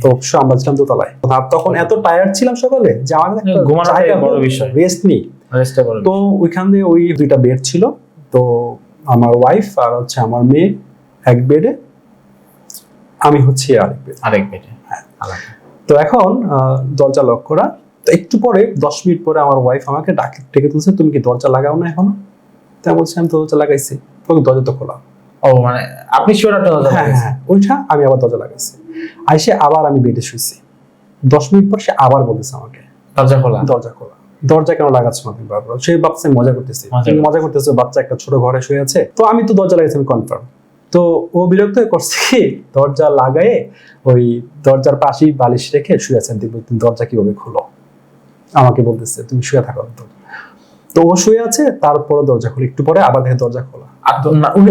তো অবশ্যই আমরা ছিলাম দোতলায়। তখন এত টায়ার্ড ছিলাম সকালে যে আমার ঘুমানোটাই বড় বিষয়, রেস্ট নেই। তো ওইখানে ওই দুইটা বেড ছিল, তো আমার ওয়াইফ আর হচ্ছে আমার মেয়ে এক বেডে, আমি হচ্ছে আরেক বেডে। তো এখন দরজা লক করা। তো একটু পরে 10 মিনিট পরে আমার ওয়াইফ আমাকে ডেকে তুলছে, তুমি কি দরজা লাগাও না এখনো? তাই বলছি আমি তো দরজা লাগাইছি। দরজা তো খোলা। ও মানে আপনি শিওর একটা দরজা লাগাইছেন? হ্যাঁ, ওইটা আমি আবার দরজা লাগাইছি। আইসে আবার আমি বেডে শুইছি। 10 মিনিট পর সে আবার বলেছে আমাকে দরজা খোলা। দরজা কেন লাগাচ্ছ না তুমি বারবার? সে ভাবছে মজা করতেছি, তুমি মজা করতেছো, বাচ্চা একটা ছোট ঘরে শুয়ে আছে। তো আমি তো দরজা লাগাইছি, আমি কনফার্ম। তো ও বিরক্ত হয়ে করছে কি, দরজা লাগায়ে ওই দরজার পাশেই বালিশ রেখে শুয়ে আছেন। তুমি দরজা কিভাবে খুলো? আমাকে বলতেছে তুমি শুয়ে থাকো। তো ও শুয়ে আছে, তারপরে দরজা খুলে একটু পরে আবার দেখে দরজা খোলা।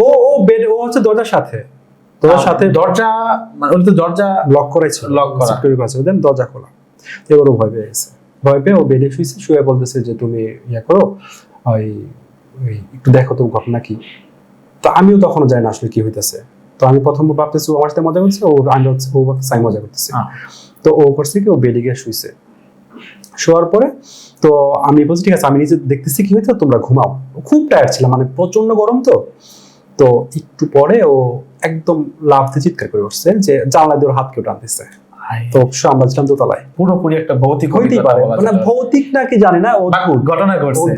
ও বেড, ও হচ্ছে দরজার সাথে দরজা মানে ওই তো দরজা লক করাই ছিল, লক করা সিকিউরিটি আছে, দেন দরজা খোলা। এবার ও ভয় পেয়ে গেছে। ভয় পেয়ে ও বেডে শুয়েছে, শুয়ে বলতেছে যে তুমি ইয়া করো, ওই একটু দেখো তো ঘটনা কি। তো আমিও তখনও জানি না আসলে কি হইতেছে। তো আমি প্রথম ভাবতেছি ও আমার সাথে মজা করছে, ও আমি হচ্ছে ও সাই মজা করতেছে। তো ও করছে কি, ও বেডে গিয়ে শুয়েছে। শোয়ার পরে তো আমি বলছি ঠিক আছে, আমি নিজে দেখতেছি কি হইতো, তোমরা ঘুমাও। খুব টায়ার্ড ছিলাম, মানে প্রচন্ড গরম। তো একটু পরে ও একদম লাফ দিয়ে চিৎকার করে উঠছে যে জানলা দিয়ে ওর হাত কেউ টানতেছে। তো অবশ্যই আমরা ছিলাম দোতলায়। পুরোপুরি একটা ভৌতিক হইতেই পারে, মানে ভৌতিক নাকি জানি না, অদ্ভুত ঘটনা ঘটছে।